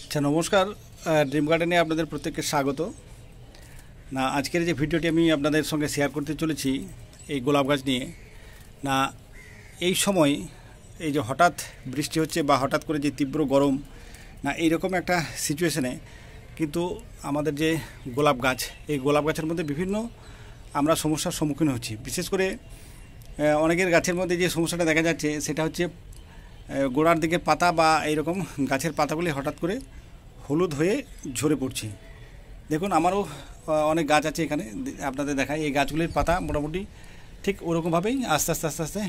আচ্ছা, নমস্কার। ড্রিম গার্ডেনে আপনাদের প্রত্যেককে স্বাগত। না, আজকের যে ভিডিওটি আমি আপনাদের সঙ্গে শেয়ার করতে চলেছি এই গোলাপ গাছ নিয়ে। না, এই সময় এই যে হঠাৎ বৃষ্টি হচ্ছে বা হঠাৎ করে যে তীব্র গরম, না এইরকম একটা সিচুয়েশনে কিন্তু আমাদের যে গোলাপ গাছ, এই গোলাপ গাছের মধ্যে বিভিন্ন আমরা সমস্যার সম্মুখীন হচ্ছি। বিশেষ করে অনেকের গাছের মধ্যে যে সমস্যাটা দেখা যাচ্ছে সেটা হচ্ছে গোড়ার দিকে পাতা বা এইরকম গাছের পাতাগুলি হঠাৎ করে হলুদ হয়ে ঝরে পড়ছে। দেখুন, আমারও অনেক গাছ আছে এখানে, আপনাদের দেখায়। এই গাছগুলির পাতা মোটামুটি ঠিক ওরকমভাবেই আস্তে আস্তে আস্তে আস্তে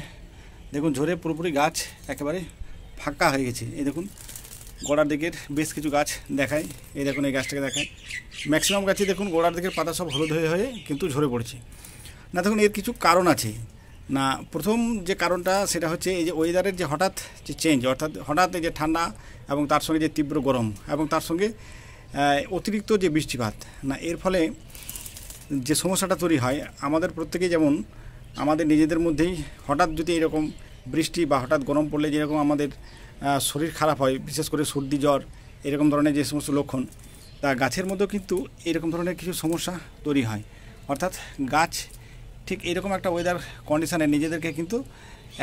দেখুন ঝরে পুরোপুরি গাছ একেবারে ফাঁকা হয়ে গেছে। এই দেখুন গোড়ার দিকের বেশ কিছু গাছ দেখায়। এই দেখুন এই গাছটাকে দেখায়। ম্যাক্সিমাম গাছই দেখুন গোড়ার দিকের পাতা সব হলুদ হয়ে হয়ে কিন্তু ঝরে পড়ছে। না, দেখুন এর কিছু কারণ আছে। না, প্রথম যে কারণটা সেটা হচ্ছে এই যে ওয়েদারের যে হঠাৎ যে চেঞ্জ, অর্থাৎ হঠাৎ এই যে ঠান্ডা এবং তার সঙ্গে যে তীব্র গরম এবং তার সঙ্গে অতিরিক্ত যে বৃষ্টিপাত, না এর ফলে যে সমস্যাটা তৈরি হয় আমাদের প্রত্যেকেই, যেমন আমাদের নিজেদের মধ্যেই হঠাৎ যদি এরকম বৃষ্টি বা হঠাৎ গরম পড়লে যেরকম আমাদের শরীর খারাপ হয়, বিশেষ করে সর্দি জ্বর এরকম ধরনের যে সমস্ত লক্ষণ, তা গাছের মধ্যেও কিন্তু এরকম ধরনের কিছু সমস্যা তৈরি হয়। অর্থাৎ গাছ ঠিক এরকম একটা ওয়েদার কন্ডিশানে নিজেদেরকে কিন্তু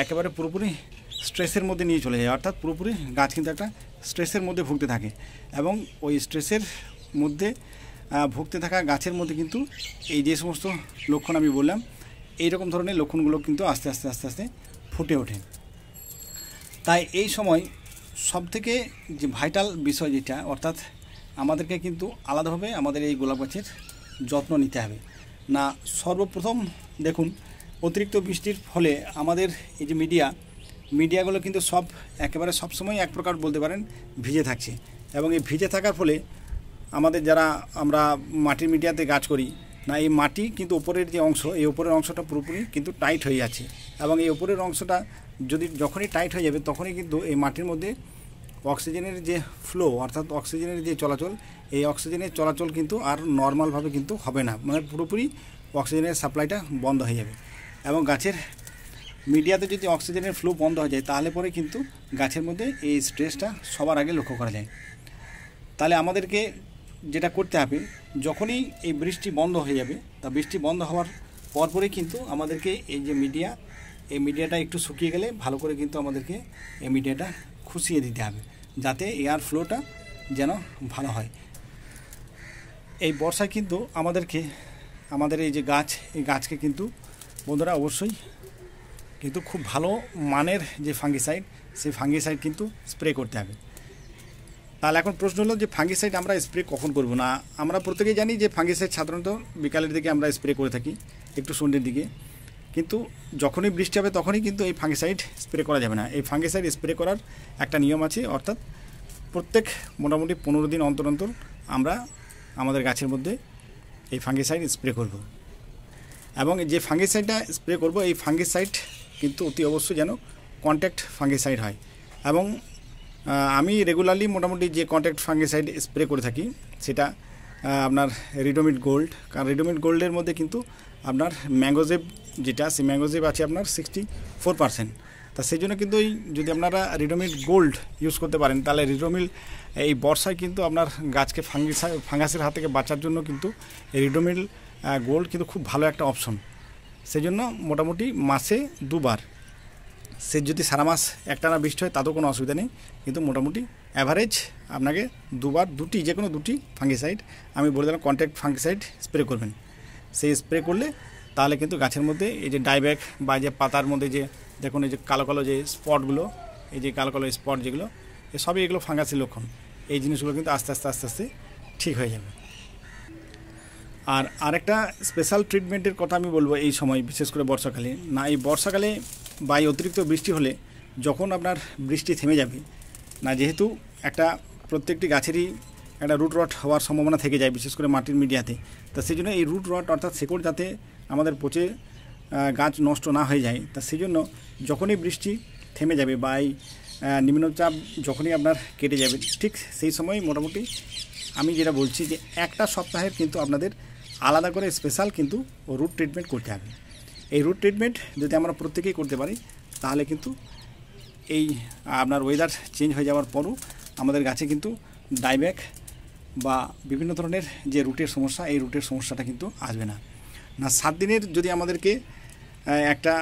একেবারে পুরোপুরি স্ট্রেসের মধ্যে নিয়ে চলে যায়। অর্থাৎ পুরোপুরি গাছ কিন্তু একটা স্ট্রেসের মধ্যে ভুগতে থাকে এবং ওই স্ট্রেসের মধ্যে ভুগতে থাকা গাছের মধ্যে কিন্তু এই যে সমস্ত লক্ষণ আমি বললাম, এইরকম ধরনের লক্ষণগুলো কিন্তু আস্তে আস্তে আস্তে আস্তে ফুটে ওঠে। তাই এই সময় সবথেকে যে ভাইটাল বিষয় যেটা, অর্থাৎ আমাদেরকে কিন্তু আলাদাভাবে আমাদের এই গোলাপ গাছের যত্ন নিতে হবে। না, সর্বপ্রথম দেখুন, অতিরিক্ত বৃষ্টির ফলে আমাদের এই যে মিডিয়াগুলো কিন্তু সব একেবারে সবসময় এক প্রকার বলতে পারেন ভিজে থাকছে। এবং এই ভিজে থাকার ফলে আমাদের যারা আমরা মাটির মিডিয়াতে গাছ করি, না এই মাটি কিন্তু উপরের যে অংশ, এই উপরের অংশটা পুরোপুরি কিন্তু টাইট হয়ে যাচ্ছে। এবং এই উপরের অংশটা যখনই টাইট হয়ে যাবে তখনই কিন্তু এই মাটির মধ্যে অক্সিজেনের যে ফ্লো, অর্থাৎ অক্সিজেনের যে চলাচল, এই অক্সিজেনের চলাচল কিন্তু আর নর্মালভাবে কিন্তু হবে না। মানে পুরোপুরি অক্সিজেনের সাপ্লাইটা বন্ধ হয়ে যাবে। এবং গাছের মিডিয়াতে যদি অক্সিজেনের ফ্লো বন্ধ হয়ে যায় তাহলে পরে কিন্তু গাছের মধ্যে এই স্ট্রেসটা সবার আগে লক্ষ্য করা যায়। তাহলে আমাদেরকে যেটা করতে হবে, যখনই এই বৃষ্টি বন্ধ হয়ে যাবে, তা বৃষ্টি বন্ধ হওয়ার পরপরই কিন্তু আমাদেরকে এই যে এই মিডিয়াটা একটু শুকিয়ে গেলে ভালো করে কিন্তু আমাদেরকে এই মিডিয়াটা খুশিয়ে দিতে হবে, যাতে এয়ার ফ্লোটা যেন ভালো হয়। এই বর্ষায় কিন্তু আমাদের এই যে গাছ, এই গাছকে কিন্তু বন্ধুরা অবশ্যই কিন্তু খুব ভালো মানের যে ফাঙ্গিসাইড, সেই ফাঙ্গিসাইড কিন্তু স্প্রে করতে হবে। তাহলে এখন প্রশ্ন হলো যে ফাঙ্গিসাইড আমরা স্প্রে কখন করব? না, আমরা প্রত্যেকেই জানি যে ফাঙ্গিসাইড সাধারণত বিকালের দিকে আমরা স্প্রে করে থাকি, একটু সন্ধ্যের দিকে। কিন্তু যখনই বৃষ্টি হবে তখনই কিন্তু এই ফাঙ্গিসাইড স্প্রে করা যাবে না। এই ফাঙ্গিসাইড স্প্রে করার একটা নিয়ম আছে, অর্থাৎ প্রত্যেক মোটামুটি 15 দিন অন্তর অন্তর আমরা আমাদের গাছের মধ্যে এই ফাঙ্গিসাইড স্প্রে করব। এবং যে ফাঙ্গিসাইডটা স্প্রে করব, এই ফাঙ্গিসাইড কিন্তু অতি অবশ্যই যেন কন্ট্যাক্ট ফাঙ্গিসাইড হয়। এবং আমি রেগুলারলি মোটামুটি যে কন্ট্যাক্ট ফাঙ্গিসাইড স্প্রে করে থাকি সেটা আপনার রিডোমিড গোল্ড। কারণ রিডোমিড গোল্ডের মধ্যে কিন্তু আপনার ম্যাঙ্গোজেব যেটা, সেই ম্যাঙ্গোজেব আছে আপনার 64%। তা সেই জন্য কিন্তু যদি আপনারা রিডোমিড গোল্ড ইউজ করতে পারেন, তাহলে রিডোমিল এই বর্ষায় কিন্তু আপনার গাছকে ফাঙ্গাসের হাত থেকে বাঁচার জন্য কিন্তু এই রিডোমিল গোল্ড কিন্তু খুব ভালো একটা অপশন। সেই জন্য মোটামুটি মাসে 2 বার, সে যদি সারা মাস একটানা বৃষ্টি হয় তাতেও কোনো অসুবিধা নেই, কিন্তু মোটামুটি অ্যাভারেজ আপনাকে 2 বার যে কোনো দুটি ফাঙ্গিসাইড আমি বলে দিলাম কন্ট্যাক্ট ফাঙ্গিসাইড স্প্রে করবেন। সেই স্প্রে করলে তাহলে কিন্তু গাছের মধ্যে এই যে ডাইব্যাক বা যে পাতার মধ্যে যে দেখুন এই যে কালো কালো যে স্পটগুলো, এই যে কালো কালো স্পট যেগুলো, সবই এগুলো ফাঙ্গাসের লক্ষণ। এই জিনিসগুলো কিন্তু আস্তে আস্তে আস্তে আস্তে ঠিক হয়ে যাবে। আর আরেকটা স্পেশাল ট্রিটমেন্টের কথা আমি বলবো এই সময়, বিশেষ করে বর্ষাকালে। না, এই বর্ষাকালে বা এই অতিরিক্ত বৃষ্টি হলে যখন আপনার বৃষ্টি থেমে যাবে, না যেহেতু প্রত্যেকটি গাছেরই একটা রুট রট হওয়ার সম্ভাবনা থেকে যায়, বিশেষ করে মাটির মিডিয়াতে। তা সেই জন্য এই রুট রট অর্থাৎ শেকড় যাতে আমাদের পচে গাছ নষ্ট না হয়ে যায়, তা সেই জন্য যখনই বৃষ্টি থেমে যাবে বা এই নিম্নচাপ যখনই আপনার কেটে যাবে, ঠিক সেই সময় মোটামুটি আমি যেটা বলছি যে একটা সপ্তাহের কিন্তু আপনাদের আলাদা করে স্পেশাল কিন্তু রুট ট্রিটমেন্ট করতে হবে। এই রুট ট্রিটমেন্ট যদি আমরা প্রত্যেকেই করতে পারি তাহলে কিন্তু এই আপনার ওয়েদার চেঞ্জ হয়ে যাওয়ার পরও আমাদের গাছে কিন্তু ডাইব্যাক বা বিভিন্ন ধরনের যে রুটের সমস্যা, এই রুটের সমস্যাটা কিন্তু আসবে না। 7 দিনের যদি আমাদেরকে একটা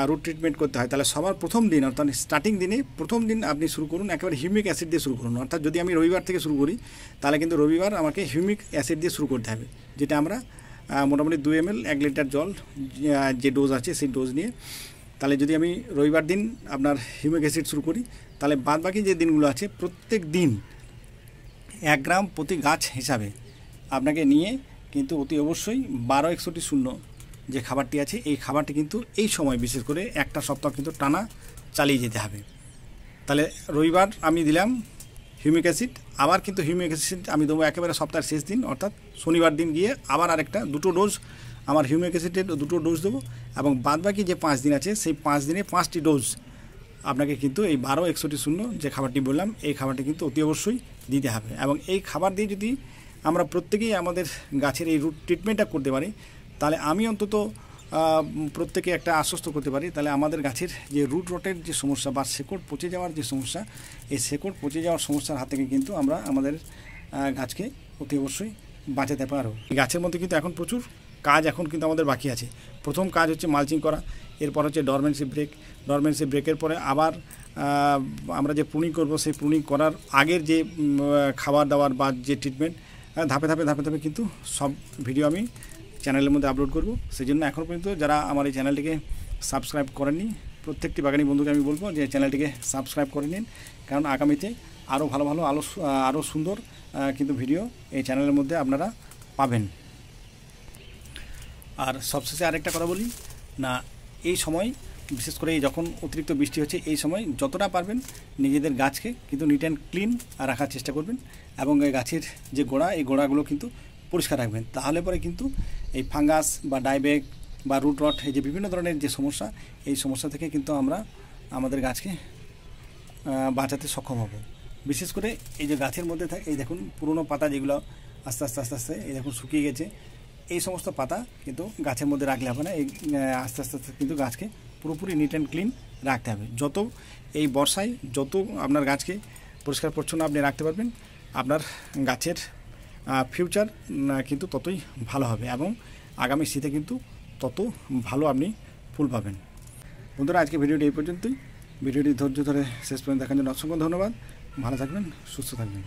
রুট ট্রিটমেন্ট করতে হয়, তাহলে সবার প্রথম দিন অর্থাৎ স্টার্টিং দিনে প্রথম দিন আপনি শুরু করুন একেবারে হিউমিক অ্যাসিড দিয়ে শুরু করুন। অর্থাৎ যদি আমি রবিবার থেকে শুরু করি, তাহলে কিন্তু রবিবার আমাকে হিউমিক অ্যাসিড দিয়ে শুরু করতে হবে, যেটা আমরা মোটামুটি 2 ml 1 লিটার জল যে ডোজ আছে সেই ডোজ নিয়ে, তাহলে যদি আমি রবিবার দিন আপনার হিউমিক অ্যাসিড শুরু করি, তাহলে বাদ বাকি যে দিনগুলো আছে প্রত্যেক দিন 1 গ্রাম প্রতি গাছ হিসাবে আপনাকে নিয়ে কিন্তু অতি অবশ্যই 12-61-0 যে খাবারটি আছে এই খাবারটি কিন্তু এই সময় বিশেষ করে একটা সপ্তাহ কিন্তু টানা চালিয়ে যেতে হবে। তাহলে রবিবার আমি দিলাম হিউমিক অ্যাসিড, আবার কিন্তু হিউমিক অ্যাসিড আমি দেবো একেবারে সপ্তাহের শেষ দিন অর্থাৎ শনিবার দিন গিয়ে আবার আরেকটা 2টো ডোজ আমার হিউমিক অ্যাসিডের 2টো ডোজ দেবো, এবং বাদবাকি যে 5 দিন আছে সেই 5 দিনে 5টি ডোজ আপনাকে কিন্তু এই 12-61-0 যে খাবারটি বললাম এই খাবারটি কিন্তু অতি অবশ্যই দিতে হবে। এবং এই খাবার দিয়ে যদি আমরা প্রত্যেকেই আমাদের গাছের এই রুট ট্রিটমেন্টটা করতে পারি, তাহলে আমি অন্তত প্রত্যেকে একটা আশ্বস্ত করতে পারি, তাহলে আমাদের গাছের যে রুট রটের যে সমস্যা বা শেকড় পচে যাওয়ার যে সমস্যা, এই শেকড় পচে যাওয়ার সমস্যার হাত থেকে কিন্তু আমরা আমাদের গাছকে অতি অবশ্যই বাঁচাতে পারবো। গাছের মধ্যে কিন্তু এখন প্রচুর কাজ এখন কিন্তু আমাদের বাকি আছে। প্রথম কাজ হচ্ছে মালচিং করা, এরপর হচ্ছে ডরমেন্সি ব্রেক, ডরমেন্সি ব্রেকের পরে আবার আমরা যে প্রুনিং করব, সেই প্রুনিং করার আগের যে খাবার দাবার বা যে ট্রিটমেন্ট, ধাপে ধাপে ধাপে ধাপে কিন্তু সব ভিডিও আমি চ্যানেলের মধ্যে আপলোড করব। সেই জন্য এখনও পর্যন্ত যারা আমার এই চ্যানেলটিকে সাবস্ক্রাইব করেননি, প্রত্যেকটি বাগানি বন্ধুকে আমি বলবো যে চ্যানেলটিকে সাবস্ক্রাইব করে নিন, কারণ আগামীতে আরও ভালো ভালো আরও সুন্দর কিন্তু ভিডিও এই চ্যানেলের মধ্যে আপনারা পাবেন। আর সবশেষে আরেকটা কথা বলি না, এই সময় বিশেষ করে যখন অতিরিক্ত বৃষ্টি হচ্ছে এই সময় যতটা পারবেন নিজেদের গাছকে কিন্তু নিট অ্যান্ড ক্লিন রাখার চেষ্টা করবেন, এবং এই গাছের যে গোড়া এই গোড়াগুলো কিন্তু পরিষ্কার রাখবেন। তাহলে পরে কিন্তু এই ফাঙ্গাস বা ডাইব্যাক বা রুট রট এই যে বিভিন্ন ধরনের যে সমস্যা, এই সমস্যা থেকে কিন্তু আমরা আমাদের গাছকে বাঁচাতে সক্ষম হব। বিশেষ করে এই যে গাছের মধ্যে থাকে এই দেখুন পুরনো পাতা যেগুলো আস্তে আস্তে আস্তে আস্তে এই দেখুন শুকিয়ে গেছে, এই সমস্ত পাতা কিন্তু গাছের মধ্যে রাখলে হবে না। এই আস্তে আস্তে আস্তে কিন্তু গাছকে পুরোপুরি নিট অ্যান্ড ক্লিন রাখতে হবে। যত এই বর্ষায় যত আপনার গাছকে পরিষ্কার পরিচ্ছন্ন আপনি রাখতে পারবেন, আপনার গাছের ফিউচার কিন্তু ততই ভালো হবে, এবং আগামী শীতে কিন্তু তত ভালো আপনি ফুল পাবেন। বন্ধুরা, আজকে ভিডিওটি এই পর্যন্তই। ভিডিওটি ধৈর্য ধরে শেষ পর্যন্ত দেখার জন্য অসংখ্য ধন্যবাদ। ভালো থাকবেন, সুস্থ থাকবেন।